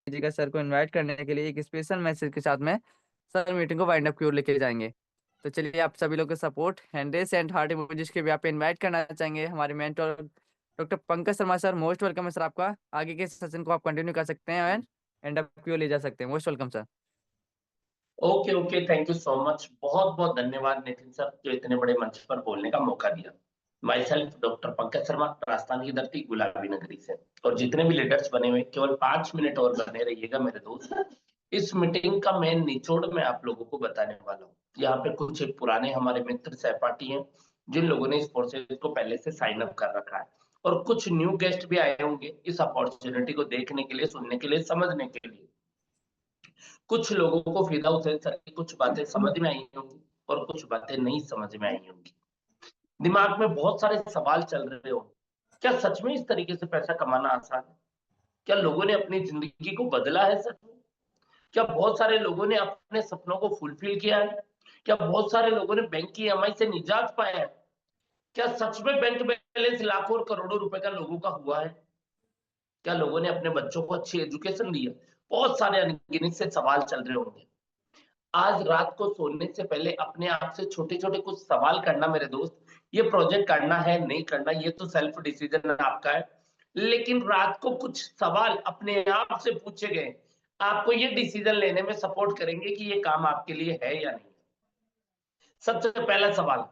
जी का सर को इनवाइट करने के लिए एक स्पेशल मैसेज के साथ में सर मीटिंग को वाइंड अप की ओर लेके जाएंगे। तो चलिए आप सभी लोग के सपोर्ट हैंडेस एंड हार्ट इमोजीज के भी आप इनवाइट करना चाहेंगे हमारे mentor doctor Pankaj Sharma sir. Most welcome है सर आपका। आगे के सेशन को आप कंटिन्यू कर सकते हैं एंड एंड अप की ओर ले जा सकते हैं। Most welcome sir. Okay okay, thank you so much. बहुत बहुत धन्यवाद नितिन सर, जो इतने बड़े मंच पर बोलने का मौका दिया। My self doctor Pankaj Sharma, Rajasthan की धरती गुलाबी नगरी से। और जितने भी लीडर्स बने हुए, केवल 5 मिनट और बने रहिएगा मेरे दोस्त। इस मीटिंग का मेन निचोड़ मैं आप लोगों को बताने वाला हूँ। यहाँ पे कुछ एक पुराने हमारे मित्र सहपाठी हैं, जिन लोगों ने इस प्रोसेस को पहले से साइन अप कर रखा है। और कुछ न्यू गेस्ट भी आए होंगे इस अपॉर्चुनिटी को देखने के लिए, सुनने के लिए, समझने के लिए। कुछ लोगों को फिदा हुसैन सर की कुछ बातें समझ में आई होंगी और कुछ बातें नहीं समझ में आई होंगी। दिमाग में बहुत सारे सवाल चल रहे हो। क्या सच में इस तरीके से पैसा कमाना आसान है? क्या लोगों ने अपनी जिंदगी को बदला है सच में? क्या बहुत सारे लोगों ने अपने सपनों को फुलफिल किया है? क्या बहुत सारे लोगों ने बैंक की ईएमआई से निजात पाया है? क्या सच में बैंक बैलेंस लाखों और करोड़ों रुपए का लोगों का हुआ है? क्या लोगों ने अपने बच्चों को अच्छी एजुकेशन दी है? बहुत सारे अनगिनत से सवाल चल रहे होंगे। आज रात को सोने से पहले अपने आप से छोटे-छोटे कुछ सवाल करना मेरे दोस्त। ये प्रोजेक्ट करना है, नहीं करना, ये तो सेल्फ डिसीजन आपका है। लेकिन रात को कुछ सवाल अपने आप से पूछे गए, आपको ये डिसीजन लेने में सपोर्ट करेंगे कि ये काम आपके लिए है या नहीं। सबसे पहला सवाल,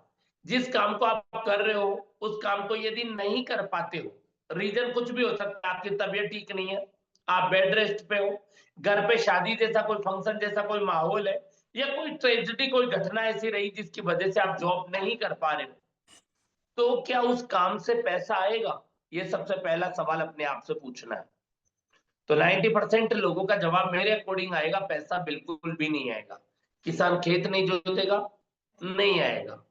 जिस काम को आप कर रहे हो, उस काम को यदि नहीं कर पाते हो, रीज़न कुछ भी हो सकता है, आपकी तबीयत ठीक नहीं है, आप बेड रेस्ट पे हो, घर पे शादी जैसा कोई फंक्शन जैसा कोई माहौल है, या कोई ट्रेजेडी, कोई घटना ऐसी रही जिसकी वजह से आप जॉब नहीं कर पा रहे हो, तो क्या उस काम से पैसा आएगा? ये सबसे पहला सवाल अपने आप से पूछना है। तो 90% लोगों का जवाब मेरे अकॉर्डिंग आएगा, पैसा बिल्कुल भी नहीं आएगा। किसान खेत नहीं जोतेगा, नहीं आएगा।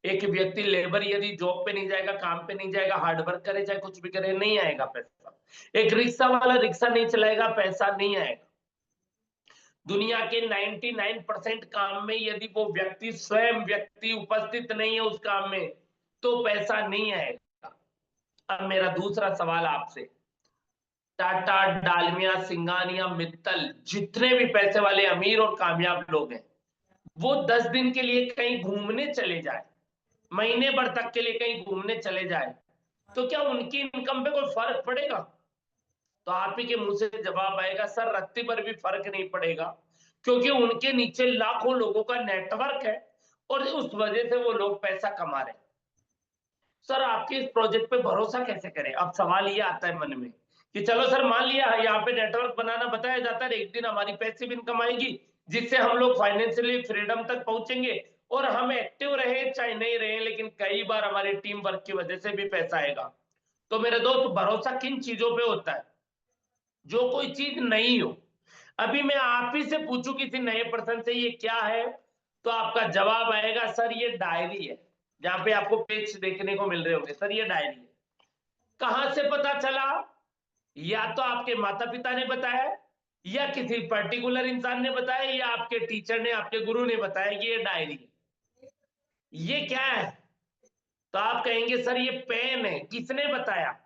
एक व्यक्ति लेबर यदि जॉब पे नहीं जाएगा, काम पे नहीं जाएगा, हार्ड वर्क करे, चाहे कुछ भी करे, नहीं आएगा पैसा। एक रिक्शा वाला रिक्शा नहीं चलाएगा, पैसा नहीं आएगा। दुनिया के 99% काम में यदि वो व्यक्ति, स्वयं व्यक्ति उपस्थित नहीं है उस काम में, तो पैसा नहीं आएगा। अब मेरा दूसरा सवाल आपसे, टाटा, डालमिया, सिंगानिया, मित्तल, जितने भी पैसे वाले अमीर और कामयाब लोग हैं, वो 10 दिन के लिए कहीं घूमने चले जाए, महीने भर तक के लिए कहीं घूमने चले जाए, तो क्या उनकी इनकम पे कोई फर्क पड़ेगा? तो आप ही के मुंह से जवाब आएगा, सर रत्ती पर भी फर्क नहीं पड़ेगा, क्योंकि उनके नीचे लाखों लोगों का नेटवर्क है और उस वजह से वो लोग पैसा कमा रहे हैं। सर आपके इस प्रोजेक्ट पे भरोसा कैसे करें? अब सवाल ये आता है मन में कि चलो सर, मान लिया यहाँ पे नेटवर्क बनाना बताया जाता है, एक दिन हमारी पैसिव इनकम आएगी, जिससे हम लोग फाइनेंशियली फ्रीडम तक पहुंचेंगे और हम एक्टिव रहे चाहे नहीं रहे, लेकिन कई बार हमारी टीम वर्क की वजह से भी पैसा आएगा। तो मेरे दोस्त, भरोसा किन चीजों पे होता है? जो कोई चीज नहीं हो। अभी मैं आप ही से पूछूं किसी नए पर्सन से ये क्या है, तो आपका जवाब आएगा, सर ये डायरी है। जहां पे आपको पेज देखने को मिल रहे होंगे, सर ये डायरी है। कहां से पता चला? या तो आपके माता पिता ने बताया, या किसी पर्टिकुलर इंसान ने बताया, या आपके टीचर ने, आपके गुरु ने बताया कि ये डायरी है। ये क्या है? तो आप कहेंगे, सर ये पेन है। किसने बताया?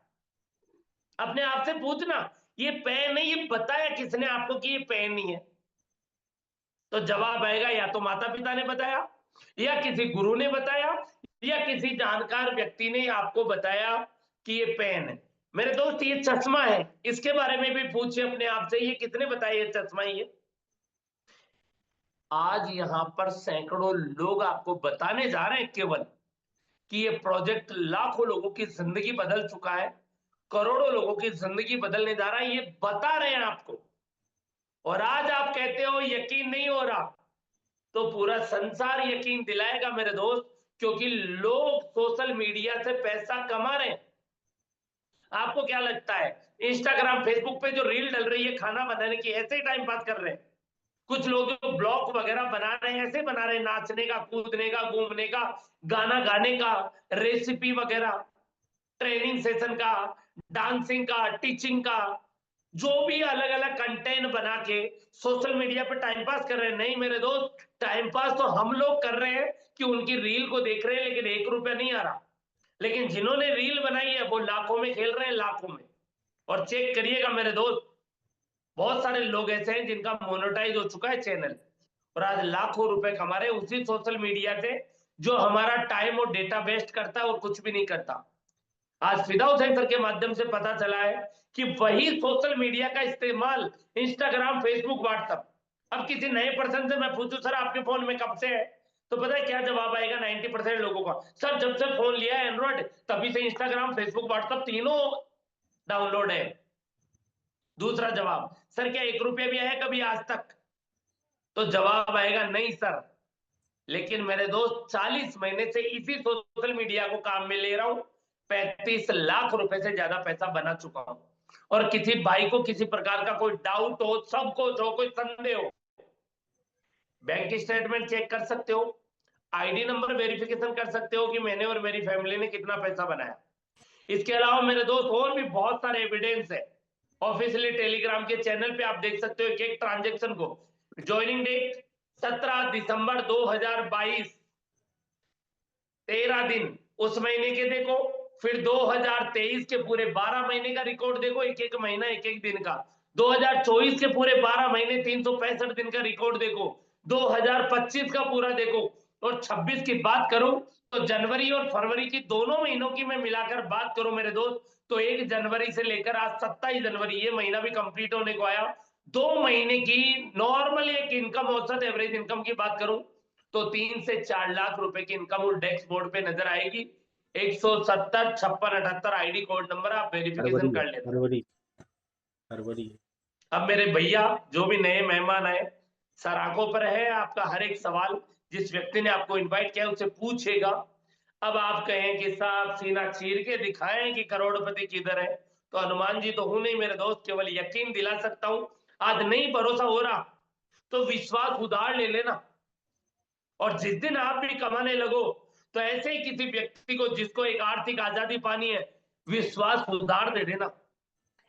अपने आप से पूछना, ये पेन है, ये बताया किसने आपको कि ये पेन ही है? तो जवाब आएगा, या तो माता पिता ने बताया, या किसी गुरु ने बताया, या किसी जानकार व्यक्ति ने आपको बताया कि ये पेन है। मेरे दोस्त, ये चश्मा है, इसके बारे में भी पूछिए अपने आप से, ये किसने बताया ये चश्मा ही है? आज यहां पर सैकड़ों लोग आपको बताने जा रहे हैं केवल कि ये प्रोजेक्ट लाखों लोगों की जिंदगी बदल चुका है, करोड़ों लोगों की जिंदगी बदलने जा रहा है, ये बता रहे हैं आपको। और आज आप कहते हो यकीन नहीं हो रहा, तो पूरा संसार यकीन दिलाएगा मेरे दोस्त, क्योंकि लोग सोशल मीडिया से पैसा कमा रहे हैं। आपको क्या लगता है, इंस्टाग्राम फेसबुक पे जो रील डल रही है खाना बनाने की, ऐसे ही टाइम पास कर रहे हैं? कुछ लोग जो ब्लॉग वगैरह बना रहे हैं, ऐसे बना रहे हैं, नाचने का, कूदने का, घूमने का, गाना गाने का, रेसिपी वगैरह, ट्रेनिंग सेशन का, डांसिंग का, टीचिंग का, जो भी अलग अलग कंटेंट बना के सोशल मीडिया पे टाइम पास कर रहे हैं। नहीं मेरे दोस्त, टाइम पास तो हम लोग कर रहे हैं कि उनकी रील को देख रहे हैं, लेकिन 1 रुपया नहीं आ रहा। लेकिन जिन्होंने रील बनाई है वो लाखों में खेल रहे हैं, लाखों में। और चेक करिएगा मेरे दोस्त, बहुत सारे लोग ऐसे हैं जिनका मोनेटाइज हो चुका है चैनल, और आज लाखों रुपए कमा रहे हैं उसी सोशल मीडिया से, जो हमारा टाइम और डेटा वेस्ट करता है और कुछ भी नहीं करता। आज फिदाउस सेंटर के माध्यम से पता चला है कि वही सोशल मीडिया का इस्तेमाल इंस्टाग्राम, फेसबुक, व्हाट्सएप, अब किसी नए पर्सन से मैं पूछूं सर आपके फोन में कब से है, तो पता है क्या जवाब आएगा 90% लोगों का, सर जब से फोन लिया है एंड्रॉइड तभी से इंस्टाग्राम, फेसबुक, व्हाट्सएप तीनों डाउनलोड है। दूसरा जवाब, सर क्या 1 रुपया भी आया कभी आज तक, तो जवाब आएगा नहीं सर। लेकिन मेरे दोस्त 40 महीने से इसी सोशल मीडिया को काम में ले रहा हूं, 35 लाख रुपए से ज्यादा पैसा बना चुका हूं। और किसी भाई को किसी प्रकार का कोई डाउट हो, सब कुछ हो, कोई संदेह हो, बैंक स्टेटमेंट चेक कर सकते हो, आईडी नंबर वेरिफिकेशन कर सकते हो कि मैंने और मेरी फैमिली ने कितना पैसा बनाया। इसके अलावा मेरे दोस्त और भी बहुत सारे एविडेंस है, ऑफिशियली टेलीग्राम के चैनल पे आप देख सकते हो एक एक ट्रांजेक्शन को। ज्वाइनिंग डेट 17 दिसंबर 2022, 13 दिन उस महीने के देखो, फिर 2023 के पूरे 12 महीने का रिकॉर्ड देखो, एक एक महीना एक एक दिन का, 2024 के पूरे 12 महीने 365 दिन का रिकॉर्ड देखो, 2025 का पूरा देखो, और 26 की बात करूं तो जनवरी और फरवरी की दोनों महीनों की मैं मिलाकर बात करूं मेरे दोस्त, तो 1 जनवरी से लेकर आज 27 जनवरी, ये महीना भी कंप्लीट होने को आया, 2 महीने की नॉर्मल एक इनकम, औसत एवरेज इनकम की बात करूं तो 3 से 4 लाख रुपए की इनकम उस डेस्क बोर्ड पे नजर आएगी। 170 56 78 आईडी कोड नंबर आप वेरिफिकेशन फरवरी है, कर लेना। फरवरी फरवरी है। अब मेरे भैया जो भी नए मेहमान आए, सर आंखों पर है आपका हर एक सवाल, जिस व्यक्ति ने आपको इनवाइट किया उससे पूछेगा। अब आप कहें कि साहब सीना चीर के दिखाएं कि करोड़पति किधर है, तो हनुमान जी तो हूं नहीं मेरे दोस्त, केवल यकीन दिला सकता हूं। आज नहीं भरोसा हो रहा तो विश्वास उधार ले लेना, और जिस दिन आप भी कमाने लगो तो ऐसे ही किसी व्यक्ति को जिसको एक आर्थिक आजादी पानी है, विश्वास उधार दे देना।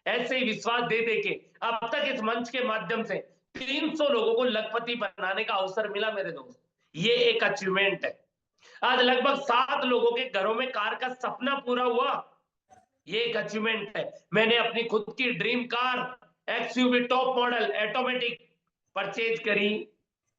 ऐसे ही विश्वास दे दे के अब तक इस मंच के माध्यम से 300 लोगों को लखपति बनाने का अवसर मिला मेरे दोस्त, ये एक अचीवमेंट है। आज लगभग 7 लोगों के घरों में कार का सपना पूरा हुआ, ये एक अचीवमेंट है। मैंने अपनी खुद की dream car XUV top model automatic purchase करी,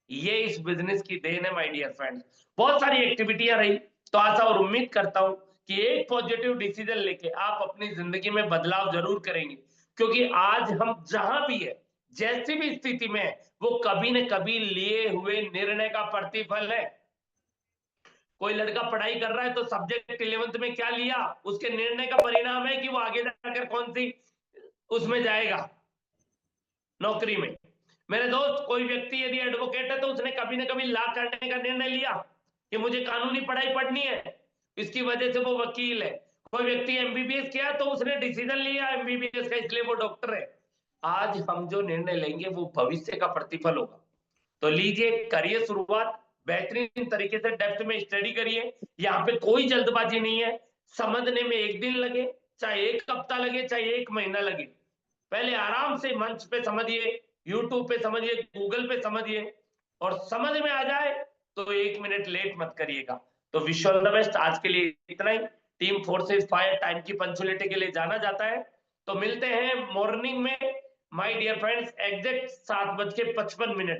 ये इस बिजनेस की देन है माय डियर फ्रेंड्स। बहुत सारी एक्टिविटियां रही, तो आशा और उम्मीद करता हूं कि एक पॉजिटिव डिसीजन लेके आप अपनी जिंदगी में बदलाव जरूर करेंगे, क्योंकि आज हम जहां भी है, जैसी भी स्थिति में है, वो कभी न कभी लिए हुए निर्णय का प्रतिफल है। कोई लड़का पढ़ाई कर रहा है तो सब्जेक्ट 11th में क्या लिया, उसके निर्णय का परिणाम है कि वो आगे जाकर कौन सी उसमें जाएगा नौकरी में। मेरे दोस्त कोई व्यक्ति यदि एडवोकेट है तो उसने कभी ना कभी लॉ करने का निर्णय लिया कि मुझे कानूनी पढ़ाई पढ़नी है, इसकी वजह से वो वकील है। कोई व्यक्ति एमबीबीएस किया तो उसने डिसीजन लिया एमबीबीएस का, इसलिए वो डॉक्टर है। आज हम जो निर्णय लेंगे वो भविष्य का प्रतिफल होगा। तो लीजिए, करिए शुरुआत, बेहतरीन तरीके से डेप्थ में स्टडी करिए, यहाँ पे कोई जल्दबाजी नहीं है। समझने में 1 दिन लगे, चाहे 1 हफ्ता लगे, चाहे 1 महीना लगे, पहले आराम से मंच पे समझिए, यूट्यूब पे समझिए, गूगल पे समझिए, और समझ में आ जाए तो 1 मिनट लेट मत करिएगा। तो विश ऑल द बेस्ट, आज के लिए इतना ही। टीम फोर्सेस फायर टाइम की पंचुअलिटी के लिए जाना जाता है। तो मिलते हैं मॉर्निंग में माय डियर फ्रेंड्स, एग्जैक्ट 7:55